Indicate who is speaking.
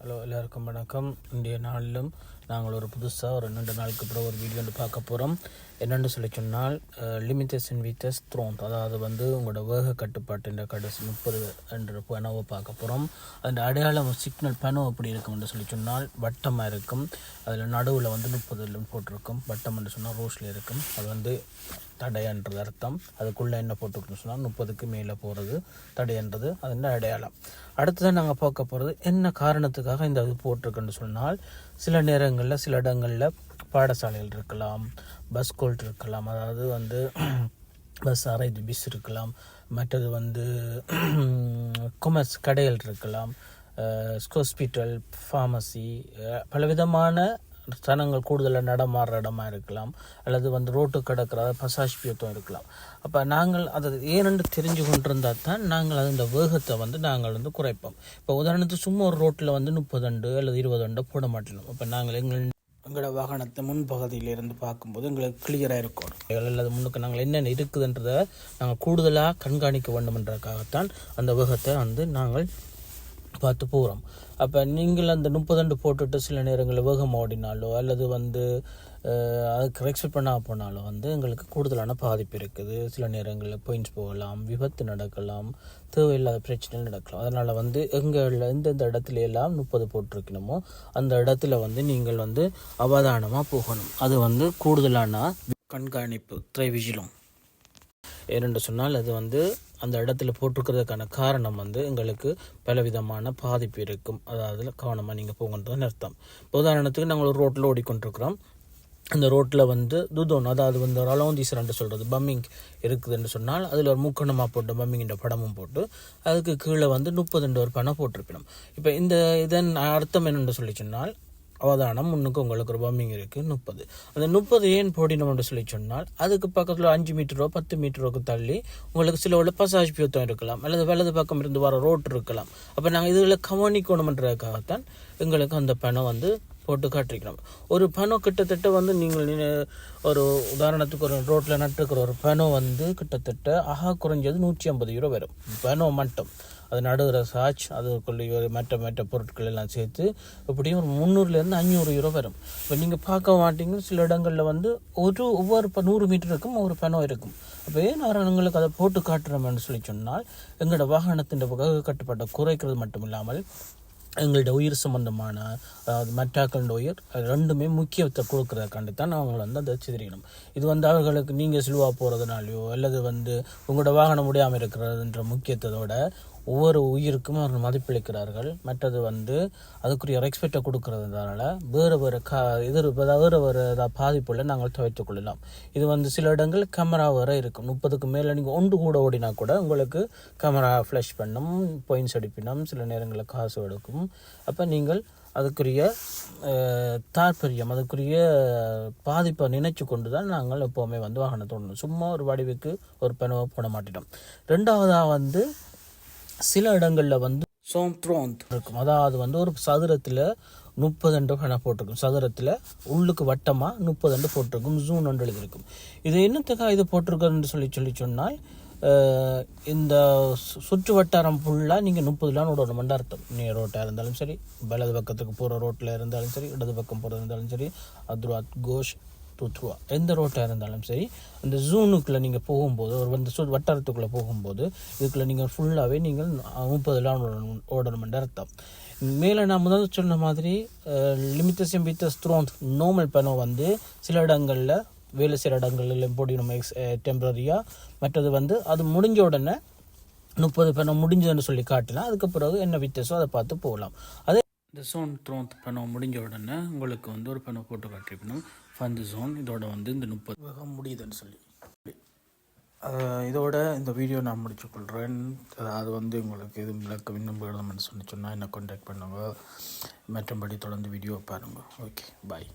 Speaker 1: Hello எல்லாருக்கும் வணக்கம். இன்றைய நாளிலும் நாங்கள் ஒரு புதுசாக ஒரு 2 நாளுக்கு அப்புறம் ஒரு வீடியோ பார்க்க போகிறோம். என்னென்னு சொல்லி சொன்னால் லிமிட்டேஷன் வித்தஸ் த்ரோன், அதாவது உங்களோட வேக கட்டுப்பாட்டின் கடைசி 30 என்ற பனவை பார்க்க போகிறோம். அந்த அடையாளம் சிக்னல் பனவு எப்படி இருக்கும்னு சொல்லி சொன்னால் வட்டமாக இருக்கும். அதில் நடுவில் 30 போட்டிருக்கும். வட்டம் என்று சொன்னால் ரோஸில் இருக்கும். அது தடையன்றது அர்த்தம். அதுக்குள்ளே என்ன போட்டுருக்குன்னு சொன்னால் 30க்கு மேலே போகிறது தடையன்றது அது அடையாளம். அடுத்ததான் நாங்கள் பார்க்க போகிறது என்ன காரணத்துக்காக இந்த இது போட்டிருக்குன்னு சொன்னால், சில நேரங்களில் சில இடங்களில் பாடசாலைகள் இருக்கலாம், பஸ் கோல்ட் இருக்கலாம், அதாவது பஸ் அரைது பிஸ் இருக்கலாம், மற்றது கொமர்ஸ் கடைகள் இருக்கலாம், ஹாஸ்பிட்டல், ஃபார்மசி, பலவிதமான ஸ்தலங்கள் கூடுதலாக நடமாடுற இடமா இருக்கலாம், அல்லது ரோட்டு கிடக்கிற பசாஷ்பியத்துவம் இருக்கலாம். அப்போ நாங்கள் அதை ஏனென்று தெரிஞ்சு கொண்டிருந்தால் தான் நாங்கள் அந்த வேகத்தை நாங்கள் குறைப்போம். இப்போ உதாரணத்துக்கு சும்மா ஒரு ரோட்டில் 30 அண்டு அல்லது 20 அண்டு போட மாட்டோம். இப்போ நாங்கள் எங்களோட வாகனத்தை முன்பகுதியிலிருந்து பார்க்கும்போது எங்களுக்கு கிளியராக இருக்கும். அல்லது முன்னுக்கு நாங்கள் என்னென்ன இருக்குதுன்றதை நாங்கள் கூடுதலாக கண்காணிக்க வேண்டுமென்றதுக்காகத்தான் அந்த வேகத்தை நாங்கள் பார்த்து போகிறோம். அப்போ நீங்கள் அந்த 30 அண்டு போட்டுட்டு சில நேரங்களில் வேகம் ஓடினாலோ அல்லது அதுக்கு ரெக்ஸ்பெக்ட் பண்ணா போனாலோ எங்களுக்கு கூடுதலான பாதிப்பு இருக்குது. சில நேரங்களில் பாயிண்ட்ஸ் போகலாம், விபத்து நடக்கலாம், தேவையில்லாத பிரச்சனைகள் நடக்கலாம். அதனால் எங்கள் எந்தெந்த இடத்துல எல்லாம் 30 போட்டிருக்கணுமோ அந்த இடத்துல நீங்கள் அவதானமாக போகணும். அது கூடுதலான கண்காணிப்பு திரைவிஜிலும். ஏனென்று சொன்னால் அது அந்த இடத்துல போட்டிருக்கிறதுக்கான காரணம் எங்களுக்கு பலவிதமான பாதிப்பு இருக்கும். அதாவது கவனமாக நீங்கள் போகன்றதுன்னு அர்த்தம். இப்போ உதாரணத்துக்கு நாங்கள் ஒரு ரோட்டில் ஓடிக்கொண்டிருக்கிறோம். அந்த ரோட்டில் துதோன், அதாவது ஒரு அலோந்தீசரன்ட்டு சொல்கிறது பம்மிங் இருக்குதுன்னு சொன்னால் அதில் ஒரு முக்கணமாக போட்டு பம்மிங்கிற படமும் போட்டு அதுக்கு கீழே 30 ஒரு பணம் போட்டிருக்கணும். இப்போ இதன் அர்த்தம் என்னென்று சொல்லி சொன்னால், அவதானம் முன்னுக்கு உங்களுக்கு ஒரு பம்மிங் இருக்குது 30. அந்த 30 ஏன் போடினோம்னு சொல்லி சொன்னால், அதுக்கு பக்கத்தில் 5 மீட்டரோ 10 மீட்டரோக்கு தள்ளி உங்களுக்கு சில உள்ள பசாஜ் பியூத்தம் இருக்கலாம், அல்லது வலது பக்கம் இருந்து வர ரோட் இருக்கலாம். அப்போ நாங்கள் இதில் கவனிக்கணுமன்றதுக்காகத்தான் எங்களுக்கு அந்த பணம் போட்டு காட்டிருக்கிறோம். ஒரு பணம் கிட்டத்தட்ட நீங்கள் ஒரு உதாரணத்துக்கு ஒரு ரோட்டில் நட்டுருக்கிற ஒரு பணம் கிட்டத்தட்ட குறைஞ்சது 150 யூரோ வரும். பணம் மட்டும் அது நடுகிற சார்ஜ், அதுக்குள்ளே மற்ற பொருட்கள் எல்லாம் சேர்த்து எப்படியும் ஒரு 300 to 500 யூரோ வரும். இப்போ நீங்கள் பார்க்க மாட்டீங்க, சில இடங்களில் ஒவ்வொரு 100 மீட்டருக்கும் ஒரு பணம் இருக்கும். அப்போ ஏன் எங்களுக்கு அதை போட்டு காட்டுறோம்னு சொல்லி சொன்னால், எங்களோட வாகனத்தின் கட்டுப்பாட்டை குறைக்கிறது மட்டும் இல்லாமல் எங்களோட உயிர் சம்பந்தமான, அதாவது மற்றாக்களோட உயிர் ரெண்டுமே முக்கியத்தை கொடுக்குறதுக்காண்டி தான் அவங்க அதை சிதறிக்கணும். இது அவர்களுக்கு நீங்கள் சிலுவா போகிறதுனாலையோ அல்லது உங்களோட வாகனம் முடியாமல் இருக்கிறதுன்ற முக்கியத்தோட ஒவ்வொரு உயிருக்கும் அவர்கள் மதிப்பளிக்கிறார்கள். மற்றது அதுக்குரிய ரெஸ்பெக்டை கொடுக்கறதுனால வேறு பாதிப்புள்ள நாங்கள் துவைத்துக் கொள்ளலாம். இது சில இடங்கள் கேமரா வர இருக்கும். 30க்கு மேலே நீங்கள் ஒன்று கூட ஓடினா கூட உங்களுக்கு கேமரா ஃப்ளஷ் பண்ணும், பாயிண்ட்ஸ் அடிப்பினும், சில நேரங்களில் காசு எடுக்கும். அப்போ நீங்கள் அதுக்குரிய தாற்பயம், அதுக்குரிய பாதிப்பை நினைச்சு கொண்டு தான் நாங்கள் எப்போவுமே வாகனத்தோடணும். சும்மா ஒரு வடிவுக்கு ஒரு பணவை போட மாட்டிட்டோம். ரெண்டாவதாக சில இடங்களில் சோம்த்ரோந்த் இருக்கும். அதாவது ஒரு சதுரத்தில் 30 அண்டு பணம் போட்டிருக்கும். சதுரத்தில் உள்ளுக்கு வட்டமாக 30 அண்டு போட்டிருக்கும். ஜூன் அண்டு எழுதியிருக்கும். இது என்னத்துக்காக இது போட்டிருக்குன்னு சொல்லி சொன்னால், இந்த சுற்று வட்டாரம் ஃபுல்லாக நீங்கள் 30 ஓடணுமெண்டு அர்த்தம். நீர் ரோட்டாக இருந்தாலும் சரி, வலது பக்கத்துக்கு போகிற ரோட்டில் இருந்தாலும் சரி, இடது பக்கம் போகிறது இருந்தாலும் சரி, அதுராத் கோஷ் துத்வா எந்த ரோட்டாக இருந்தாலும் சரி, அந்த ஜூனுக்குள்ளே நீங்கள் போகும்போது, ஒரு வட்டாரத்துக்குள்ளே போகும்போது இதுக்குள்ளே நீங்கள் ஃபுல்லாகவே நீங்கள் 30 ஓடணுமெண்டு அர்த்தம். மேலே நான் முதல் சொன்ன மாதிரி லிமிட்டேஷன் வித்தஸ் த்ரோன் நார்மல் பணம் சில இடங்களில் வேலை செய்கிற இடங்களில் போடினோம் டெம்பரரியாக. மற்றது அது முடிஞ்ச உடனே 30 பணம் முடிஞ்சதுன்னு சொல்லி காட்டினா அதுக்கு பிறகு என்ன வித்தியாசம் அதை பார்த்து போகலாம். அதே இந்த சோன் த்ரோன் பணம் முடிஞ்ச உடனே உங்களுக்கு ஒரு பணம் போட்டு காட்டிருக்கணும். ஃபந்து ஜோன் இதோட இந்த 30 முடியுதுன்னு சொல்லி. இதோட இந்த வீடியோ நான் முடிச்சுக்கொள்கிறேன். அது உங்களுக்கு இது விளக்கம் இன்னும் வேணும்னு சொன்னால் என்னை கான்டாக்ட் பண்ணுங்க. மற்றபடி தொடர்ந்து வீடியோ பாருங்கள். ஓகே, பாய்.